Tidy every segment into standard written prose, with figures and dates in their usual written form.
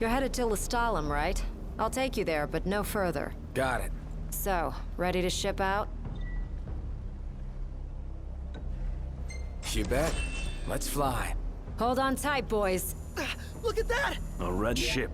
You're headed to Lestalem, right? I'll take you there, but no further. Got it. So, ready to ship out? You bet. Let's fly. Hold on tight, boys. Look at that! A red ship.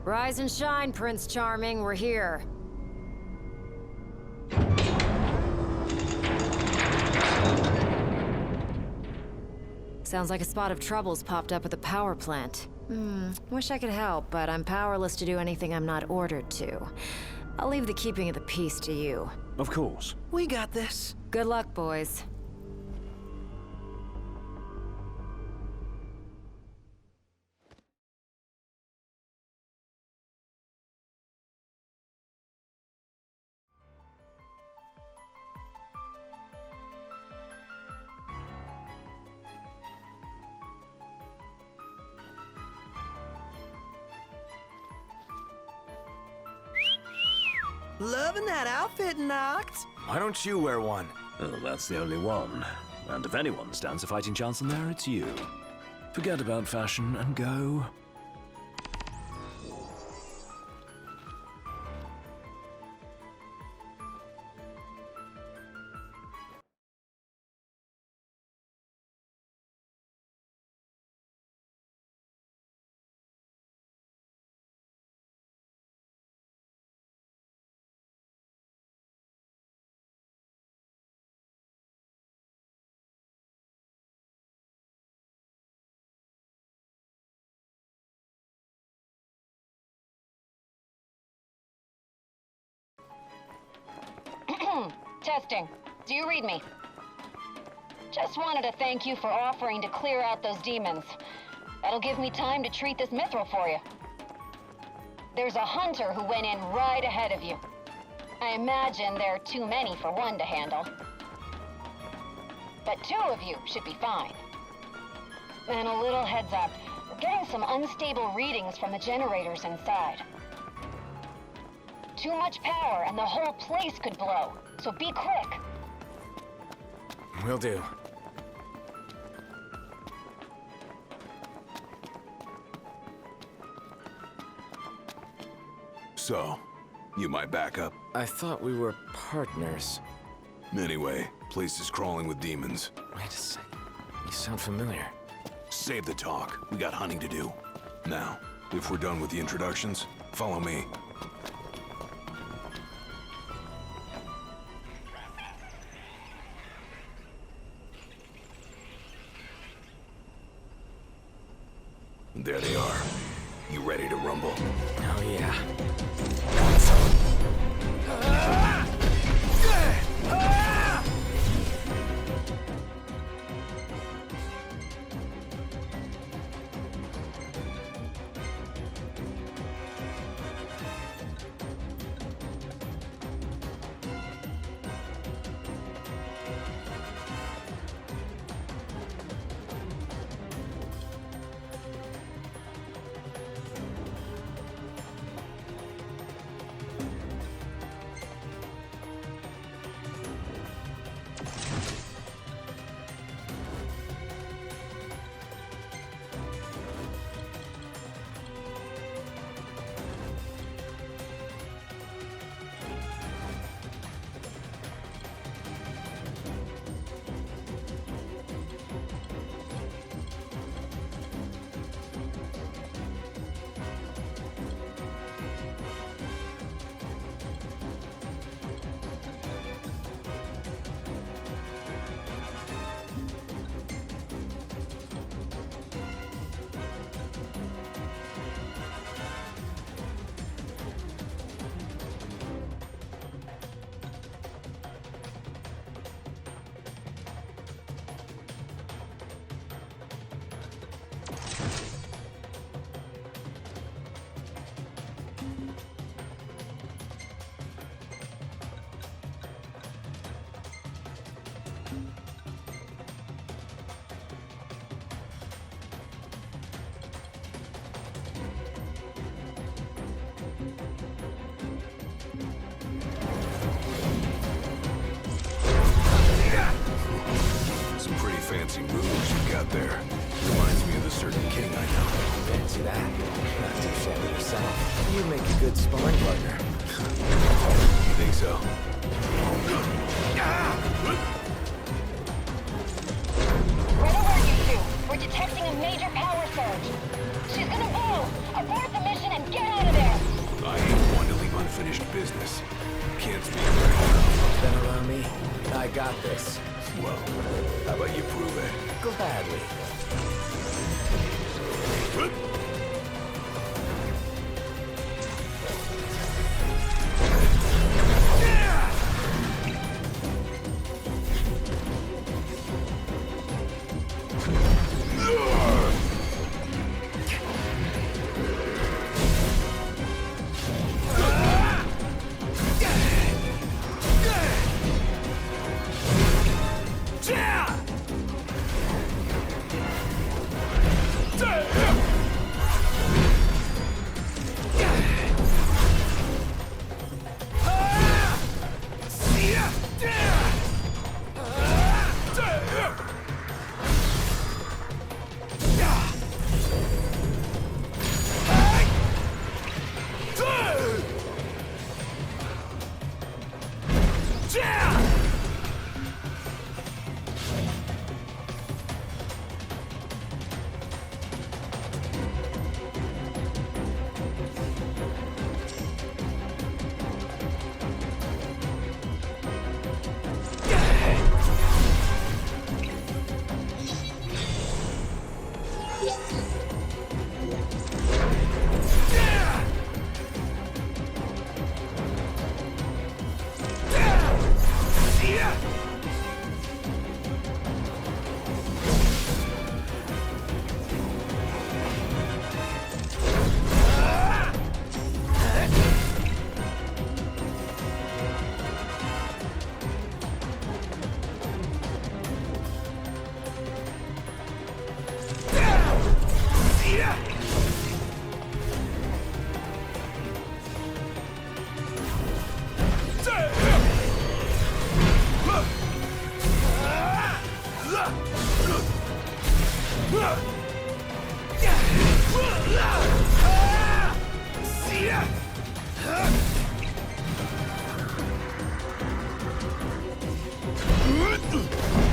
Rise and shine, Prince Charming. We're here. Sounds like a spot of trouble's popped up at the power plant. Wish I could help, but I'm powerless to do anything I'm not ordered to. I'll leave the keeping of the peace to you. Of course. We got this. Good luck, boys. Loving that outfit, Noct. Why don't you wear one? Oh, that's the only one. And if anyone stands a fighting chance in there, it's you. Forget about fashion and go. Testing. Do you read me? Just wanted to thank you for offering to clear out those demons. That'll give me time to treat this mithril for you. There's a hunter who went in right ahead of you. I imagine there are too many for one to handle. But two of you should be fine. And a little heads up, we're getting some unstable readings from the generators inside. Too much power and the whole place could blow, so be quick. Will do. So, you my backup? I thought we were partners. Anyway, place is crawling with demons. Wait a sec. You sound familiar. Save the talk. We got hunting to do. Now, if we're done with the introductions, follow me. There they are. You ready to rumble? Oh, yeah. got there. Reminds me of a certain king I know. Fancy that. Not too shabby yourself. You make a good sparring partner. You think so? Right alert, you two. We're detecting a major power surge. She's gonna blow. Abort the mission and get out of there. I ain't one to leave unfinished business. Can't speak for anyone. Then allow me. I got this. Well, how about you prove it? Gladly.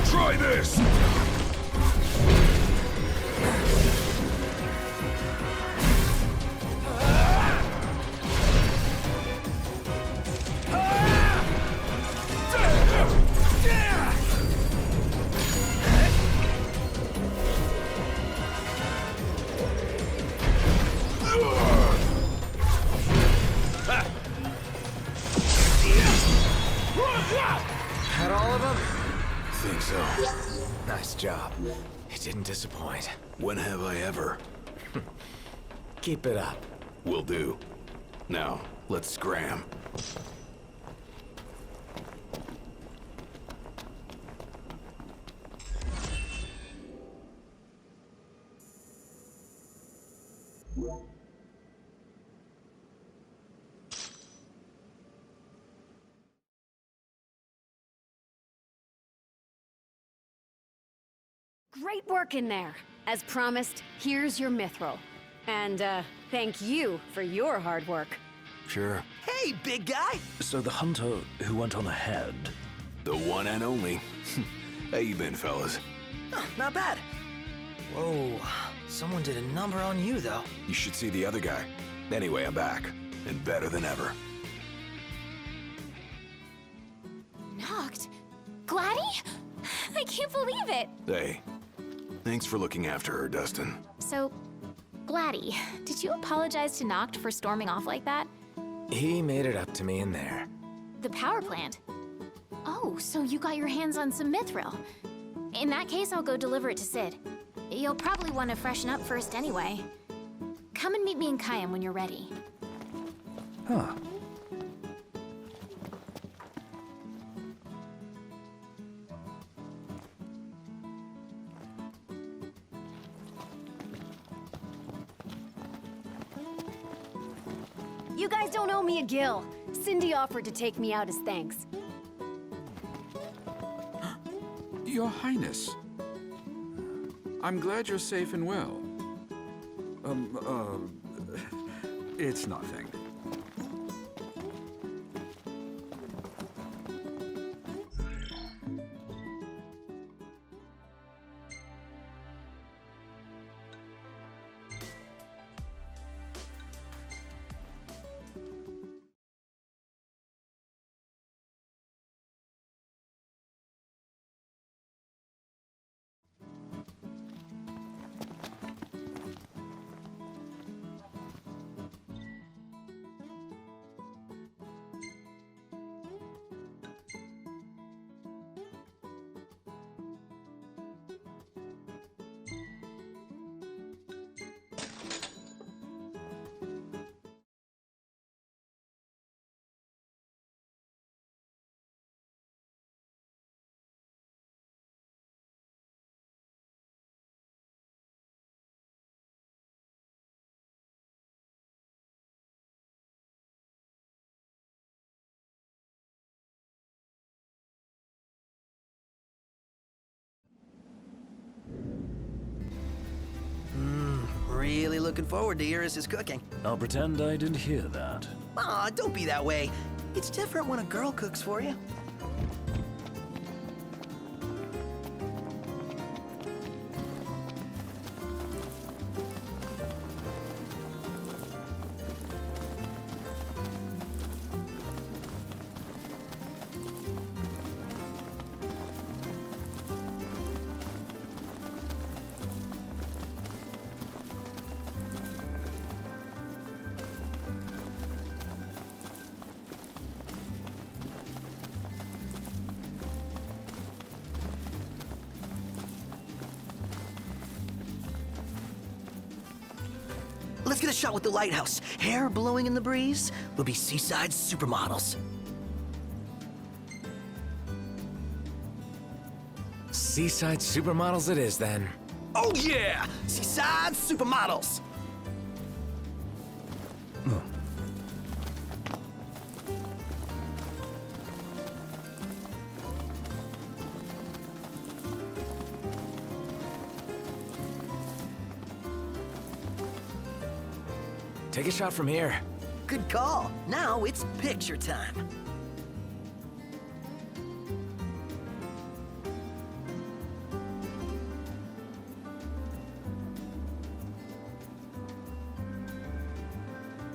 Try this! Had all of them? Think so. Nice job. It didn't disappoint. When have I ever? Keep it up. Will do. Now, let's scram. Great work in there. As promised, here's your mithril. And, thank you for your hard work. Sure. Hey, big guy! So the hunter who went on ahead. The one and only. How you been, fellas? Oh, not bad. Whoa, someone did a number on you, though. You should see the other guy. Anyway, I'm back. And better than ever. Knocked? Gladdy? I can't believe it! Hey, thanks for looking after her, Dustin. So, Gladdy, did you apologize to Noct for storming off like that? He made it up to me in there. The power plant? Oh, so you got your hands on some mithril. In that case, I'll go deliver it to Sid. You'll probably want to freshen up first anyway. Come and meet me in Kayam when you're ready. Huh. You guys don't owe me a gill. Cindy offered to take me out as thanks. Your Highness, I'm glad you're safe and well. It's nothing. Really looking forward to Iris' cooking. I'll pretend I didn't hear that. Aw, don't be that way. It's different when a girl cooks for you. Let's get a shot with the lighthouse. Hair blowing in the breeze. We'll be seaside supermodels. Seaside supermodels it is, then. Oh yeah! Seaside supermodels! Take a shot from here. Good call. Now it's picture time.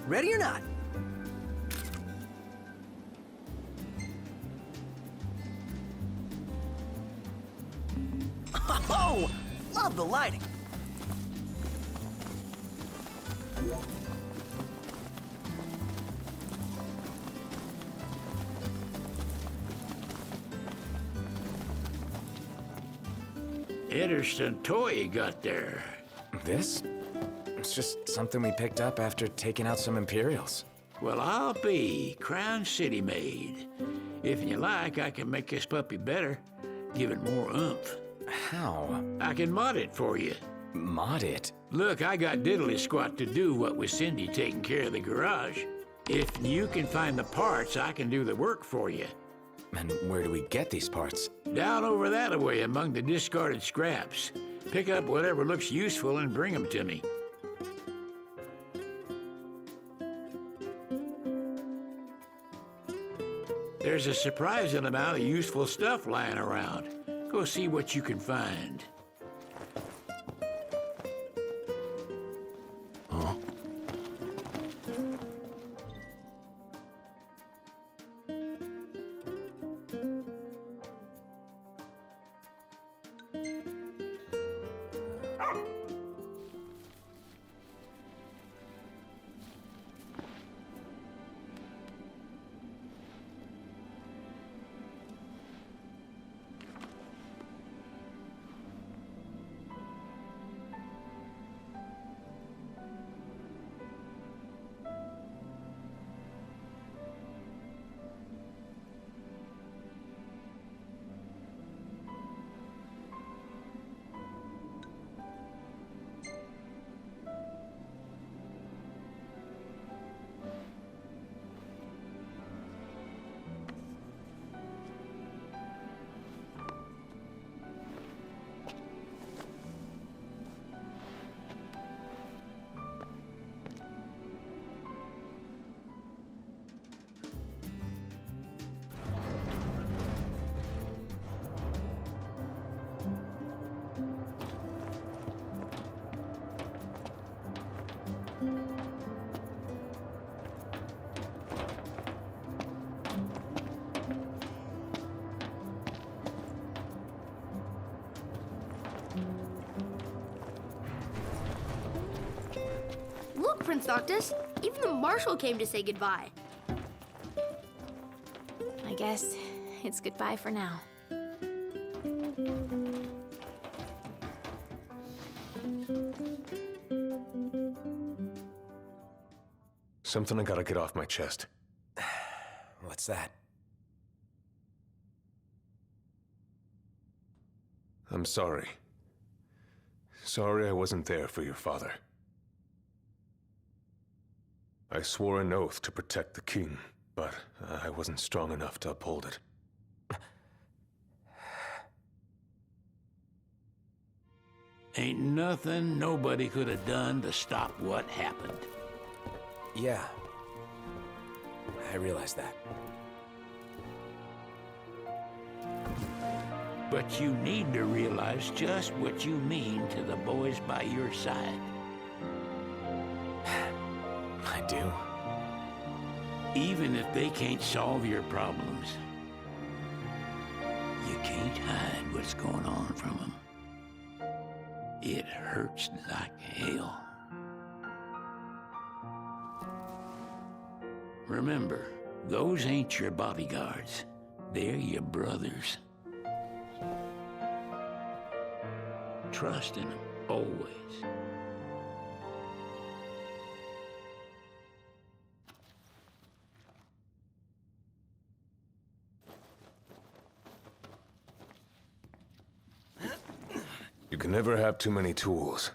Ready or not? Oh, love the lighting. Interesting toy you got there. This? It's just something we picked up after taking out some Imperials. Well, I'll be Crown City made. If you like, I can make this puppy better, give it more oomph. How? I can mod it for you. Mod it? Look, I got diddly squat to do what with Cindy taking care of the garage. If you can find the parts, I can do the work for you. And where do we get these parts? Down over that way among the discarded scraps. Pick up whatever looks useful and bring them to me. There's a surprising amount of useful stuff lying around. Go see what you can find. Huh? Prince Noctis. Even the Marshal came to say goodbye. I guess it's goodbye for now. Something I gotta get off my chest. What's that? I'm sorry. Sorry I wasn't there for your father. I swore an oath to protect the king, but I wasn't strong enough to uphold it. Ain't nothing nobody could have done to stop what happened. Yeah. I realize that. But you need to realize just what you mean to the boys by your side. I do. Even if they can't solve your problems, you can't hide what's going on from them. It hurts like hell. Remember, those ain't your bodyguards. They're your brothers. Trust in them, always. You can never have too many tools.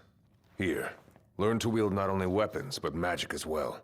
Here, learn to wield not only weapons, but magic as well.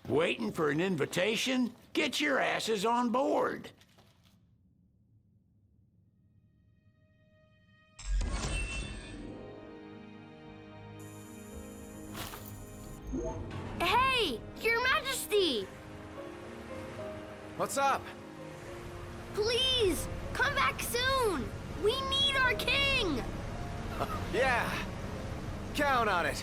Waiting for an invitation? Get your asses on board. Hey, Your Majesty! What's up? Please, come back soon! We need our king! Yeah! Count on it!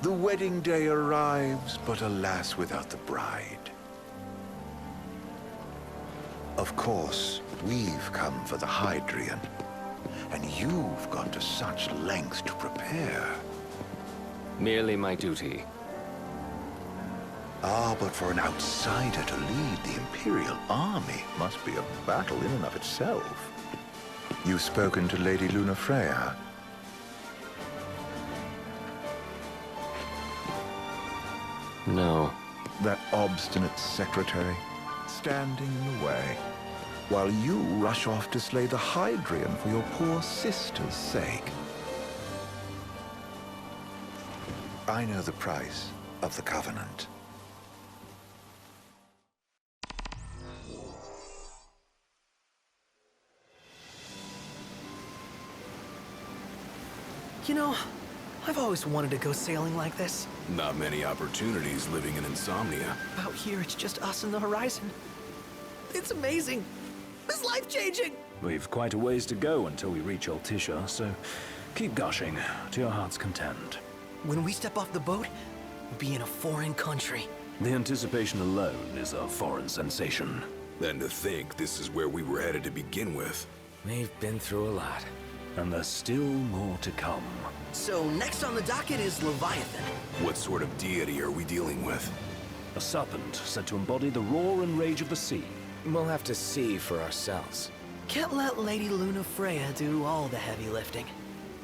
The wedding day arrives, but alas, without the bride. Of course, we've come for the Hydrian, and you've gone to such lengths to prepare. Merely my duty. Ah, but for an outsider to lead the Imperial army must be a battle in and of itself. You've spoken to Lady Lunafreya. No. That obstinate secretary, standing in the way, while you rush off to slay the Hydrian for your poor sister's sake. I know the price of the Covenant. You know, I've always wanted to go sailing like this. Not many opportunities living in Insomnia. Out here, it's just us and the horizon. It's amazing. It's life-changing. We've quite a ways to go until we reach Altisha, so keep gushing to your heart's content. When we step off the boat, we'll be in a foreign country. The anticipation alone is a foreign sensation. Then to think this is where we were headed to begin with. We've been through a lot. And there's still more to come. So next on the docket is Leviathan. What sort of deity are we dealing with? A serpent said to embody the roar and rage of the sea. We'll have to see for ourselves. Can't let Lady Luna Freya do all the heavy lifting.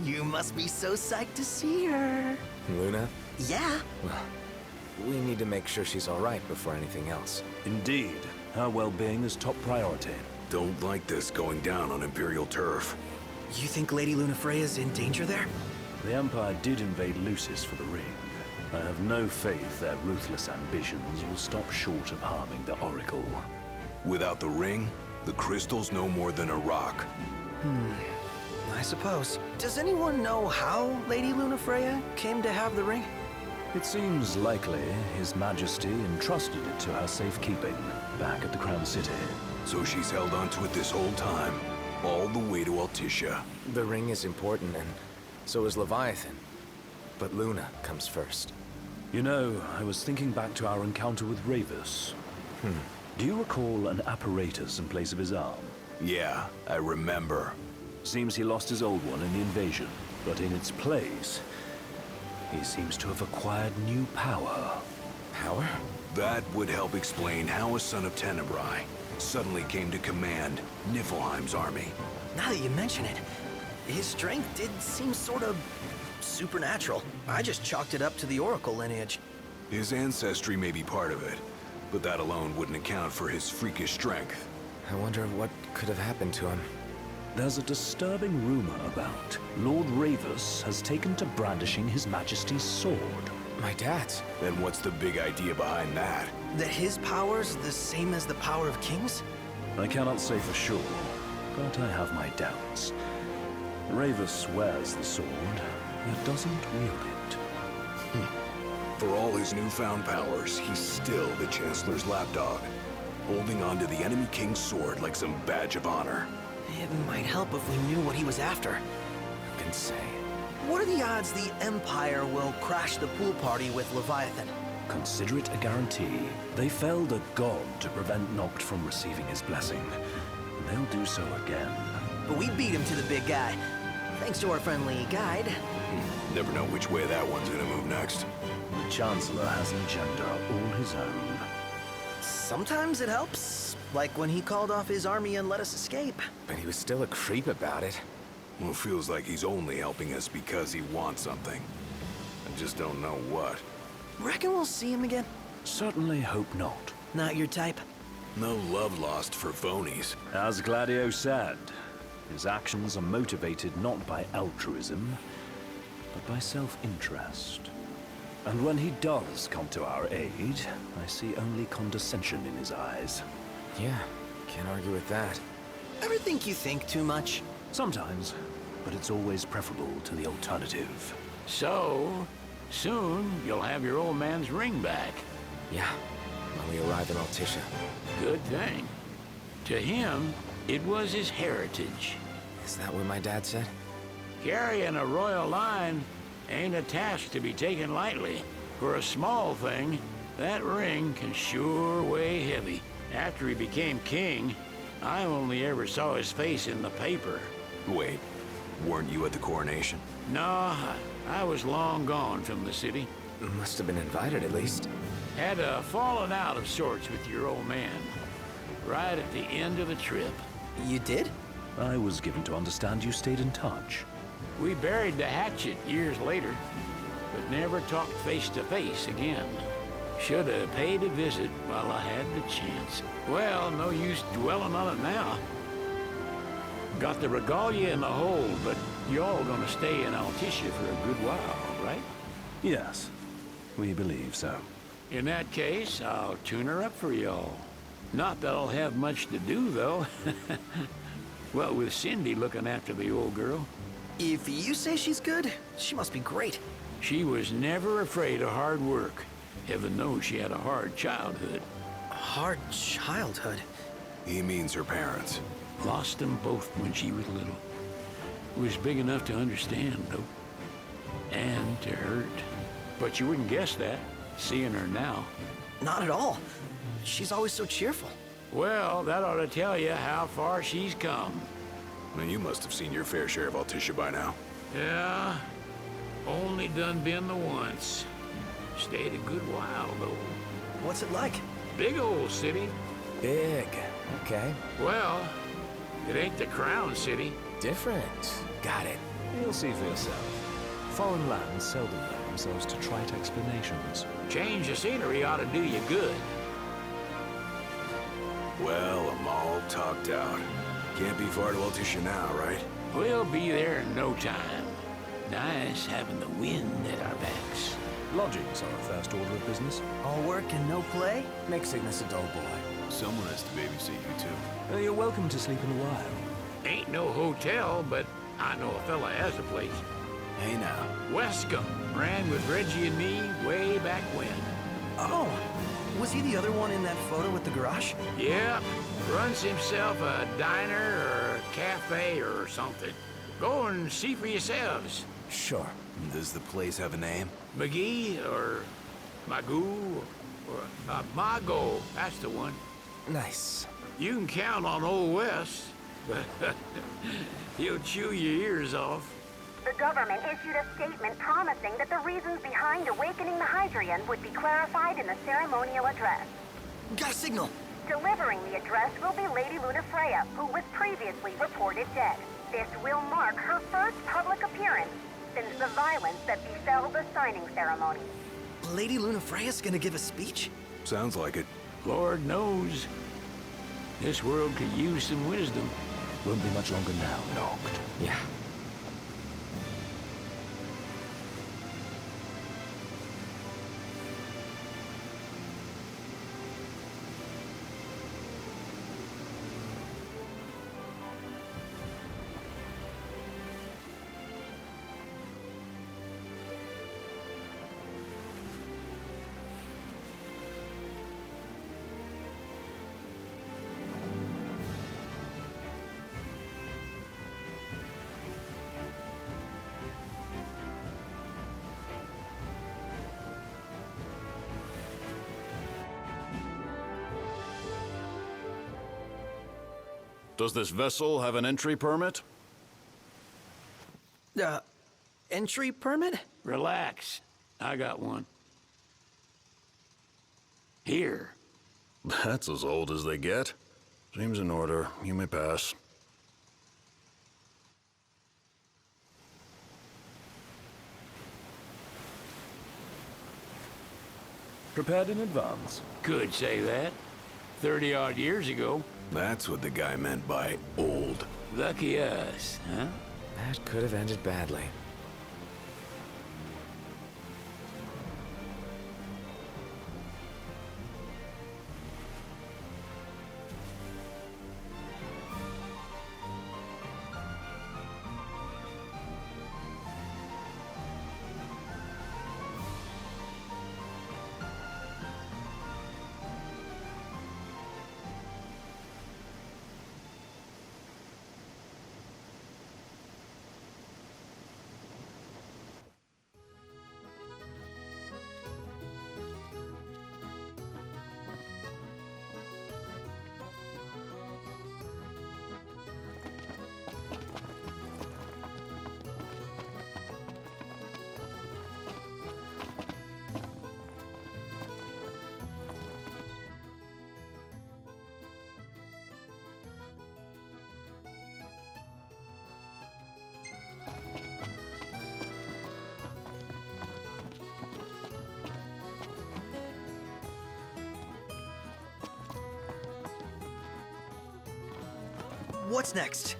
You must be so psyched to see her. Luna? Yeah. Well, we need to make sure she's all right before anything else. Indeed. Her well-being is top priority. Don't like this going down on Imperial turf. You think Lady Luna Freya's in danger there? The Empire did invade Lucis for the ring. I have no faith their ruthless ambitions will stop short of harming the Oracle. Without the ring, the crystal's no more than a rock. I suppose. Does anyone know how Lady Luna Freya came to have the ring? It seems likely His Majesty entrusted it to her safekeeping back at the Crown City. So she's held onto it this whole time, all the way to Altisha. The ring is important, and so is Leviathan. But Luna comes first. You know, I was thinking back to our encounter with Ravus. Do you recall an apparatus in place of his arm? Yeah, I remember. Seems he lost his old one in the invasion, but in its place, he seems to have acquired new power. Power? That would help explain how a son of Tenebrae suddenly came to command Niflheim's army. Now that you mention it, his strength did seem sort of supernatural. I just chalked it up to the Oracle lineage. His ancestry may be part of it, but that alone wouldn't account for his freakish strength. I wonder what could have happened to him. There's a disturbing rumor about Lord Ravus has taken to brandishing His Majesty's sword. My dad's. Then what's the big idea behind that? That his power's the same as the power of kings? I cannot say for sure, but I have my doubts. Ravus wears the sword, yet doesn't wield it. For all his newfound powers, he's still the Chancellor's lapdog, holding on to the enemy king's sword like some badge of honor. It might help if we knew what he was after. Who can say? What are the odds the Empire will crash the pool party with Leviathan? Consider it a guarantee. They felled a god to prevent Noct from receiving his blessing. And they'll do so again. But we beat him to the big guy, thanks to our friendly guide. Never know which way that one's gonna move next. The Chancellor has an agenda all his own. Sometimes it helps, like when he called off his army and let us escape. But he was still a creep about it. Well, it feels like he's only helping us because he wants something. I just don't know what. Reckon we'll see him again? Certainly hope not. Not your type? No love lost for phonies. As Gladio said, his actions are motivated not by altruism, but by self-interest. And when he does come to our aid, I see only condescension in his eyes. Yeah, can't argue with that. Ever think you think too much? Sometimes, but it's always preferable to the alternative. So, soon you'll have your old man's ring back. Yeah, when we arrive in Altisha. Good thing. To him, it was his heritage. Is that what my dad said? Carrying a royal line ain't a task to be taken lightly. For a small thing, that ring can sure weigh heavy. After he became king, I only ever saw his face in the paper. Wait, weren't you at the coronation? No, I was long gone from the city. Must have been invited at least. Had a falling out of sorts with your old man. Right at the end of the trip. You did? I was given to understand you stayed in touch. We buried the hatchet years later, but never talked face to face again. Should have paid a visit while I had the chance. Well, no use dwelling on it now. Got the regalia in the hold, but y'all gonna stay in Altissia for a good while, right? Yes, we believe so. In that case, I'll tune her up for y'all. Not that I'll have much to do, though. Well, with Cindy looking after the old girl. If you say she's good, she must be great. She was never afraid of hard work. Heaven knows she had a hard childhood. Hard childhood? He means her parents. Lost them both when she was little. Was big enough to understand, though. And to hurt. But you wouldn't guess that, seeing her now. Not at all. She's always so cheerful. Well, that ought to tell you how far she's come. Now, you must have seen your fair share of Altissia by now. Yeah, only done been the once. Stayed a good while, though. What's it like? Big old city. Big. Okay. Well, it ain't the crown city. Different. Got it. You'll see for yourself. Foreign lands seldom lend themselves to trite explanations. Change of scenery ought to do you good. Well, I'm all talked out. Can't be far to Altissia now, right? We'll be there in no time. Nice having the wind at our backs. Lodgings are a first order of business. All work and no play? Make Cygnus a dull boy. Someone has to babysit you, too. You're welcome to sleep in the wild. Ain't no hotel, but I know a fella has a place. Hey, now. Wescombe ran with Reggie and me way back when. Oh, was he the other one in that photo with the garage? Yep, runs himself a diner or a cafe or something. Go and see for yourselves. Sure. Does the place have a name? McGee or Magoo or Mago, that's the one. Nice. You can count on Old Wes. He'll chew your ears off. The government issued a statement promising that the reasons behind awakening the Hydrian would be clarified in the ceremonial address. Got a signal. Delivering the address will be Lady Lunafreya, who was previously reported dead. This will mark her first public appearance since the violence that befell the signing ceremony. Lady Lunafreya's gonna give a speech? Sounds like it. Lord knows. This world could use some wisdom. Won't be much longer now, Noct. Yeah. Does this vessel have an entry permit? Entry permit? Relax. I got one. Here. That's as old as they get. Seems in order. You may pass. Prepared in advance. Could say that. 30-odd years ago. That's what the guy meant by old. Lucky us, huh? That could have ended badly. What's next?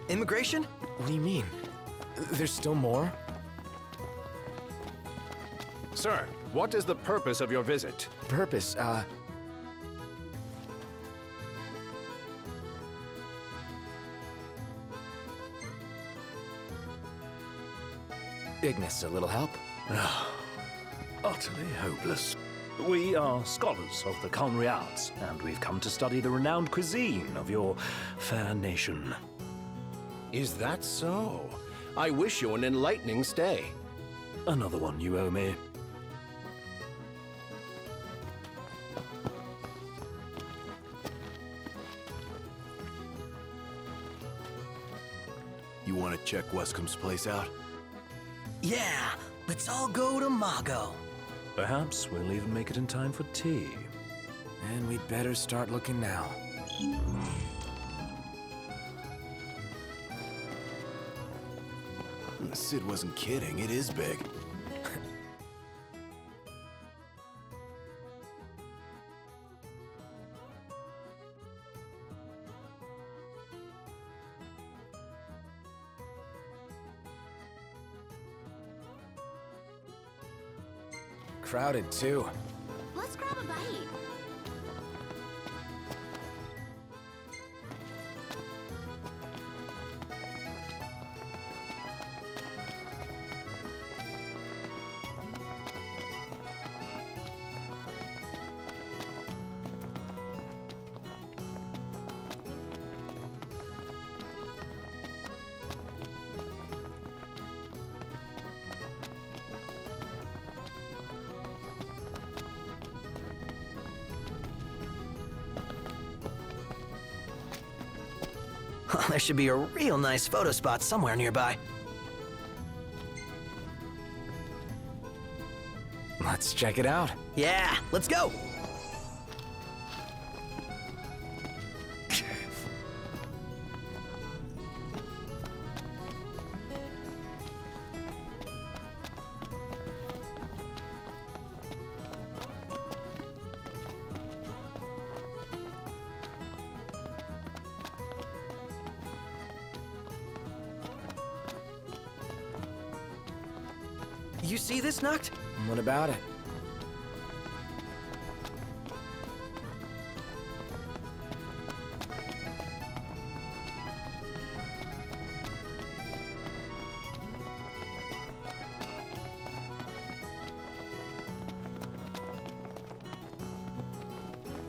Immigration? What do you mean? There's still more? Sir, what is the purpose of your visit? Purpose, Ignis, a little help? Utterly hopeless. We are scholars of the culinary arts, and we've come to study the renowned cuisine of your fair nation. Is that so? I wish you an enlightening stay. Another one you owe me. You want to check Wescomb's place out? Yeah, let's all go to Mago. Perhaps we'll even make it in time for tea. And we'd better start looking now. Sid wasn't kidding, it is big. Crowded, too. Let's grab a bite. There should be a real nice photo spot somewhere nearby. Let's check it out. Yeah, let's go! You see this, Nuct? What about it?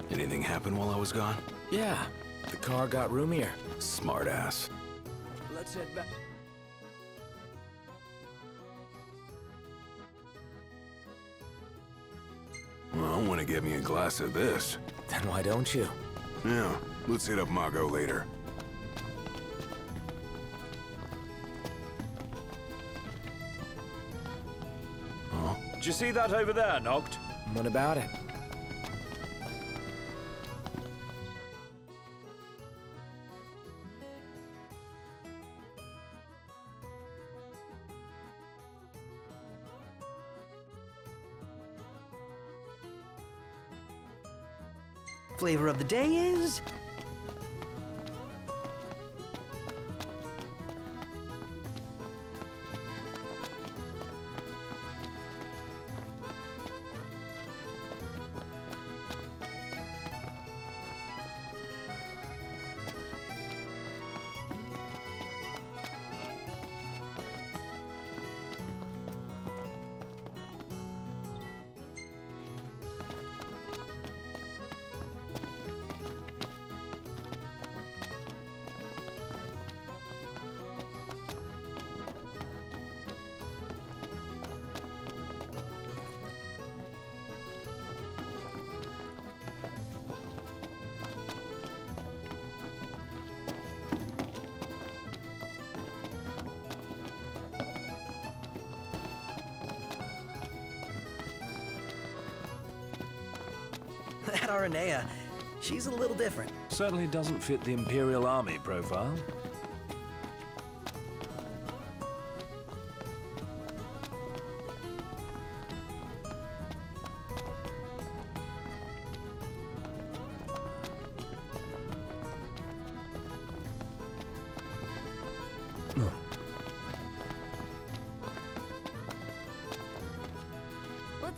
Anything happen while I was gone? Yeah, the car got roomier. Smart ass. Let's head back. Well, want to get me a glass of this. Then why don't you? Yeah, let's hit up Mago later. Huh? Did you see that over there, Noct? What about it? Flavor of the day is... That Aranea, she's a little different. Certainly doesn't fit the Imperial Army profile.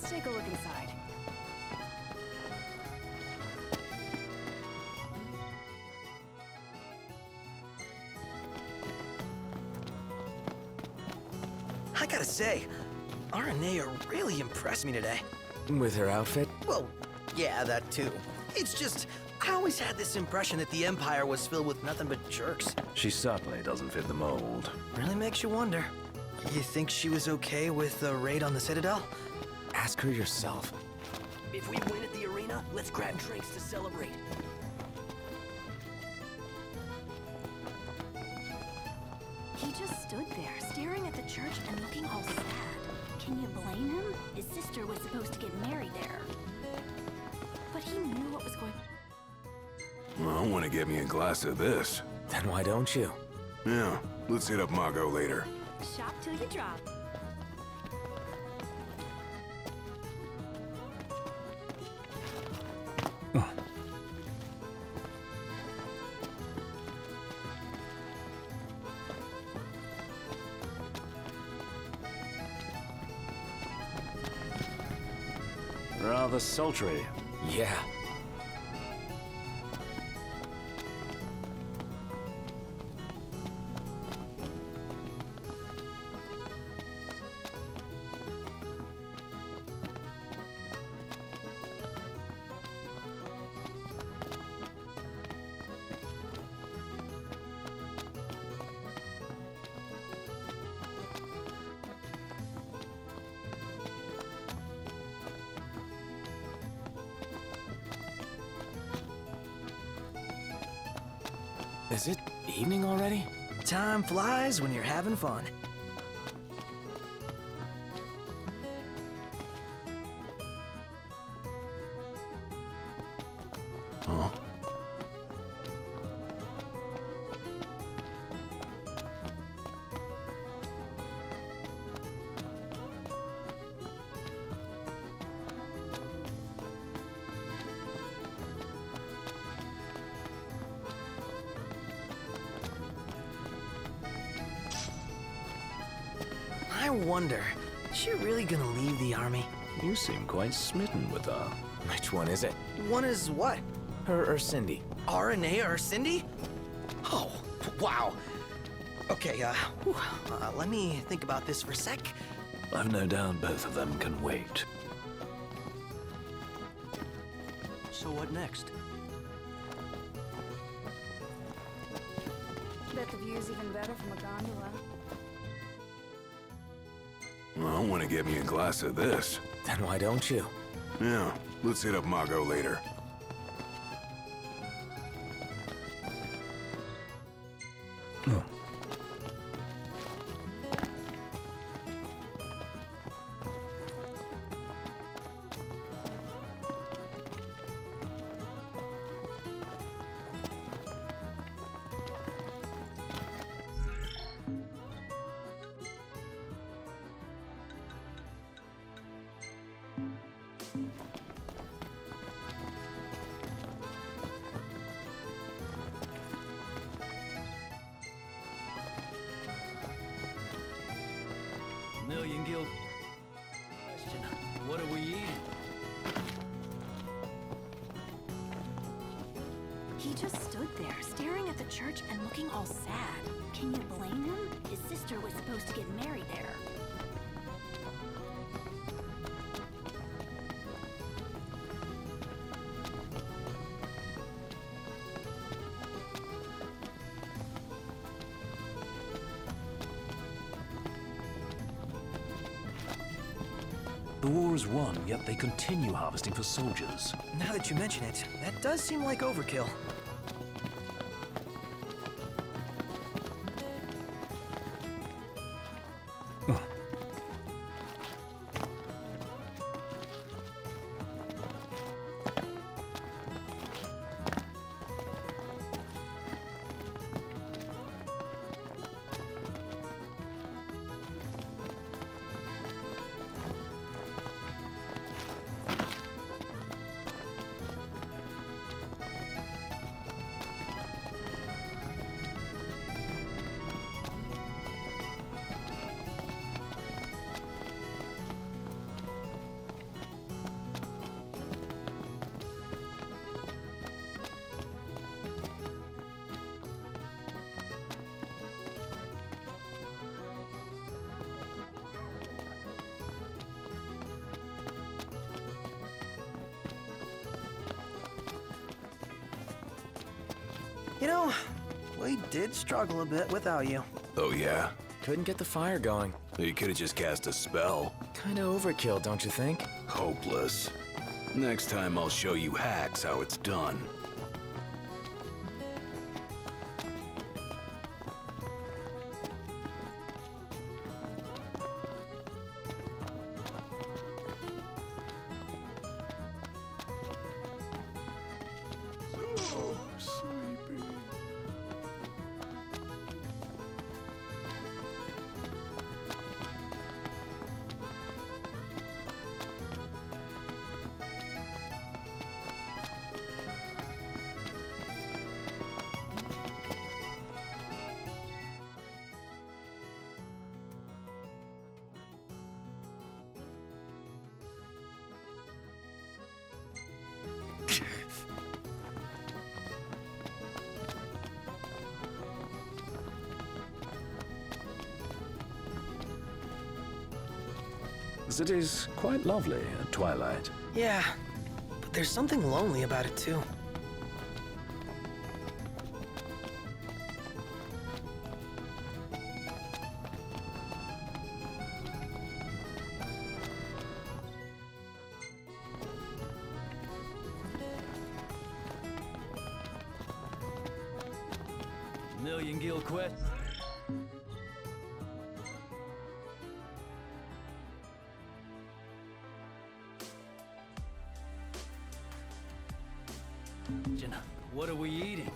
Let's take a look inside. I gotta say, Aranea really impressed me today. With her outfit? Well, yeah, that too. It's just, I always had this impression that the Empire was filled with nothing but jerks. She certainly doesn't fit the mold. Really makes you wonder. You think she was okay with the raid on the Citadel? Ask her yourself. If we win at the arena, let's grab drinks to celebrate. He just stood there, staring at the church and looking all sad. Can you blame him? His sister was supposed to get married there. But he knew what was going on. Well, I want to get me a glass of this. Then why don't you? Yeah, let's hit up Margot later. Shop till you drop. Rather sultry. Yeah. Is it evening already? Time flies when you're having fun. Huh? I wonder, is she really gonna leave the army? You seem quite smitten with her. Which one is it? One is what? Her or Cindy? Aranea or Cindy? Oh, wow. Okay, let me think about this for a sec. I've no doubt both of them can wait. So what next? Bet the view's even better from a gondola. Well, I want to get me a glass of this. Then why don't you? Yeah, let's hit up Margot later. Million guild question. What are we eating? He just stood there, staring at the church and looking all sad. Can you blame him? His sister was supposed to get married there. The war is won, yet they continue harvesting for soldiers. Now that you mention it, that does seem like overkill. did struggle a bit without you. Oh, yeah? Couldn't get the fire going. You could have just cast a spell. Kinda overkill, don't you think? Hopeless. Next time I'll show you hacks how it's done. So sleepy. The city's quite lovely at twilight. Yeah, but there's something lonely about it too. Million Guild quest. What are we eating?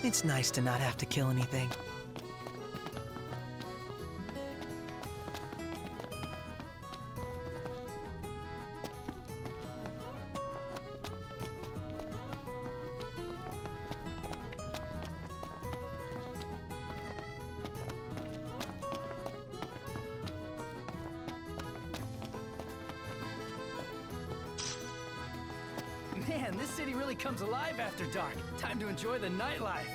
It's nice to not have to kill anything. Man, this city really comes alive after dark. Time to enjoy the nightlife.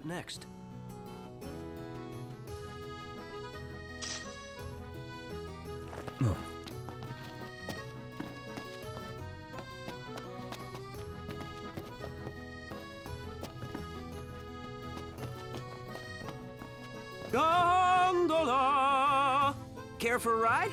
what next? Gondola! Care for a ride?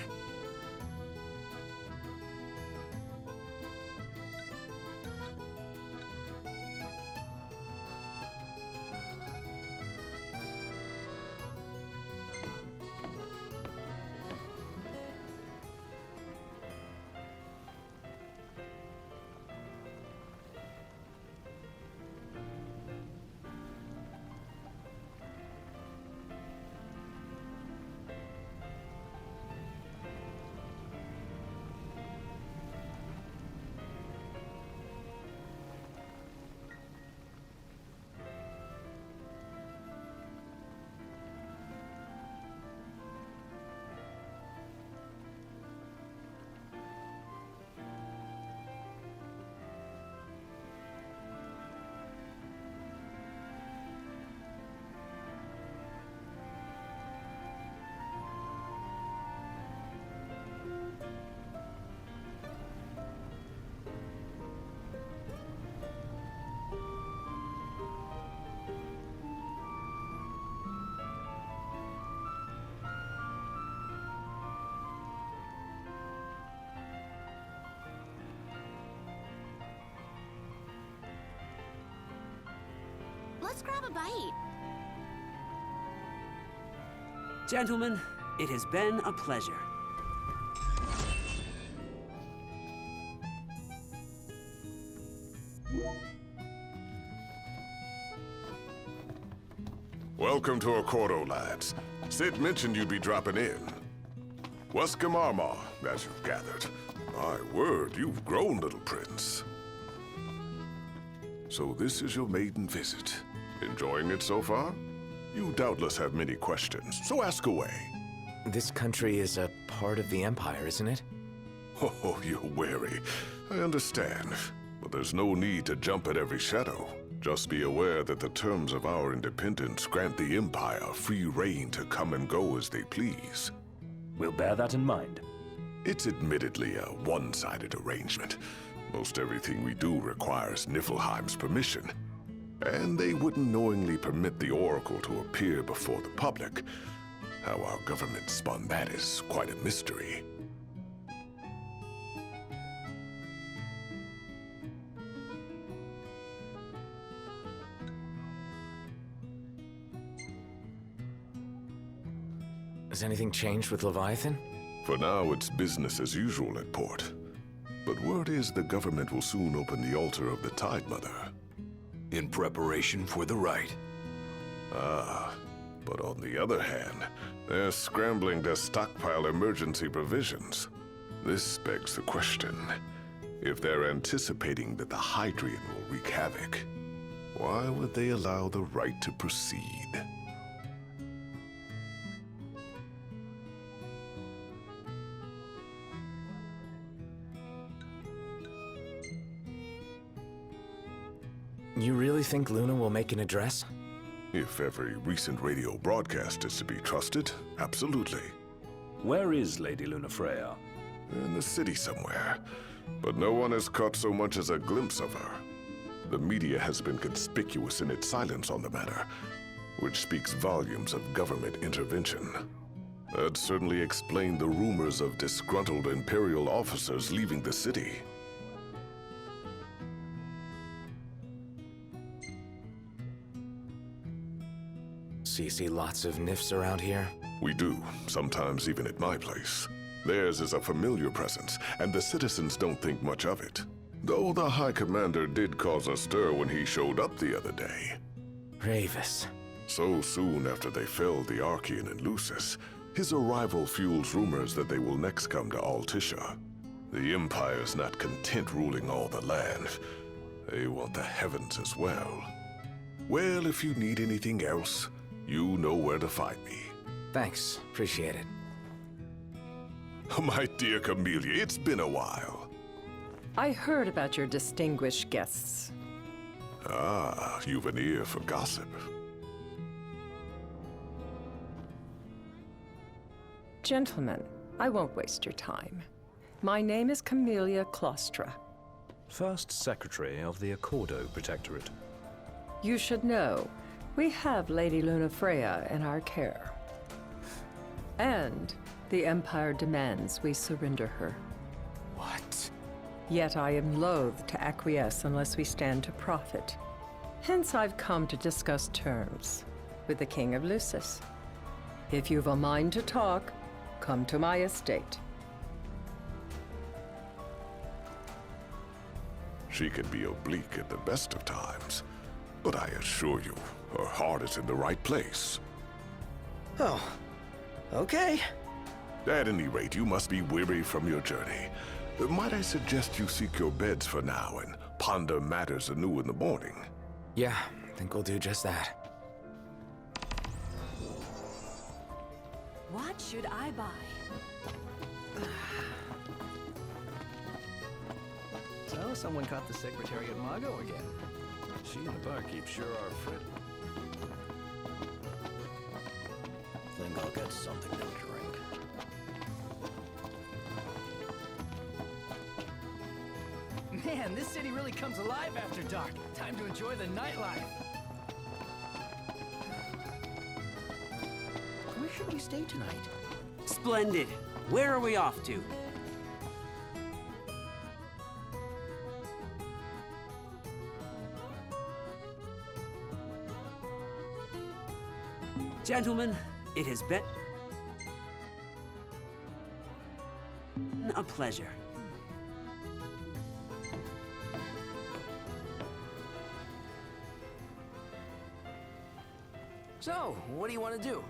Let's grab a bite. Gentlemen, it has been a pleasure. Welcome to Accordo, lads. Sid mentioned you'd be dropping in. Welcome, Armor, as you've gathered. My word, you've grown, little prince. So this is your maiden visit. Enjoying it so far? You doubtless have many questions, so ask away. This country is a part of the Empire, isn't it? Oh, you're wary. I understand. But there's no need to jump at every shadow. Just be aware that the terms of our independence grant the Empire free reign to come and go as they please. We'll bear that in mind. It's admittedly a one-sided arrangement. Most everything we do requires Niflheim's permission. And they wouldn't knowingly permit the Oracle to appear before the public. How our government spun that is quite a mystery. Has anything changed with Leviathan? For now, it's business as usual at port. But word is the government will soon open the altar of the Tide Mother. In preparation for the rite. Ah, but on the other hand, they're scrambling to stockpile emergency provisions. This begs the question, if they're anticipating that the Hydrian will wreak havoc, why would they allow the rite to proceed? You really think Luna will make an address? If every recent radio broadcast is to be trusted, absolutely. Where is Lady Lunafreya? In the city somewhere, but no one has caught so much as a glimpse of her. The media has been conspicuous in its silence on the matter, which speaks volumes of government intervention. That certainly explained the rumors of disgruntled Imperial officers leaving the city. So you see lots of Nifs around here? We do, sometimes even at my place. Theirs is a familiar presence, and the citizens don't think much of it. Though the High Commander did cause a stir when he showed up the other day. Ravis. So soon after they felled the Archean and Lucis, his arrival fuels rumors that they will next come to Altisha. The Empire's not content ruling all the land. They want the heavens as well. Well, if you need anything else, you know where to find me. Thanks. Appreciate it. My dear Camellia, it's been a while. I heard about your distinguished guests. Ah, you've an ear for gossip. Gentlemen, I won't waste your time. My name is Camellia Claustra. First Secretary of the Accordo Protectorate. You should know, we have Lady Luna Freya in our care. And the Empire demands we surrender her. What? Yet I am loath to acquiesce unless we stand to profit. Hence I've come to discuss terms with the King of Lucis. If you've a mind to talk, come to my estate. She can be oblique at the best of times, but I assure you, her heart is in the right place. Oh, okay. At any rate, you must be weary from your journey. Might I suggest you seek your beds for now and ponder matters anew in the morning? Yeah, I think we'll do just that. What should I buy? So, someone caught the Secretary at Mago again. She and the barkeep sure are fit. Think I'll get something to drink. Man, this city really comes alive after dark. Time to enjoy the nightlife. Where should we stay tonight? Splendid. Where are we off to? Gentlemen, it has been a pleasure. So, what do you want to do?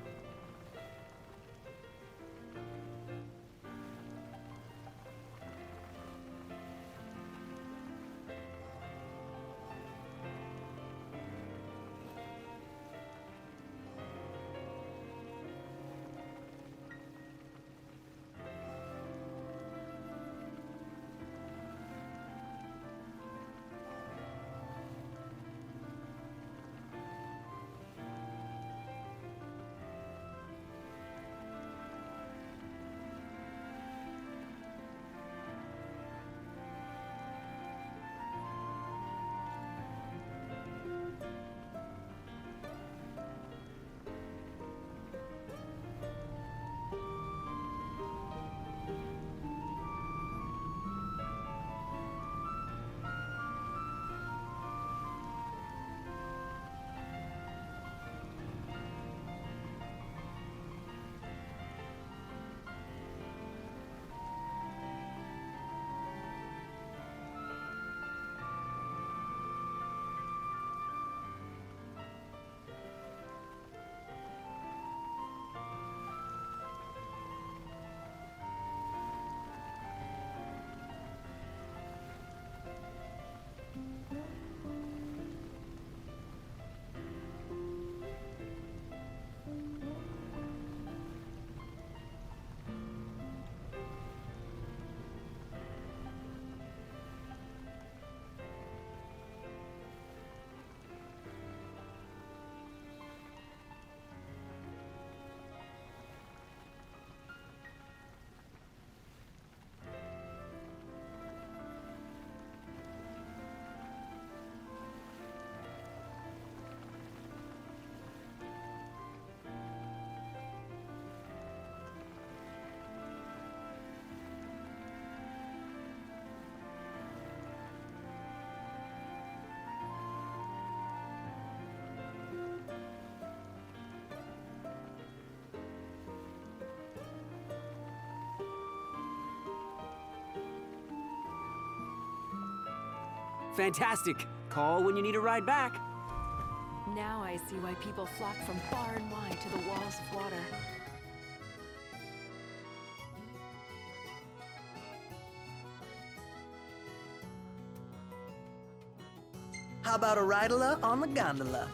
Fantastic. Call when you need a ride back. Now I see why people flock from far and wide to the walls of water. How about a ride-a-la on the gondola?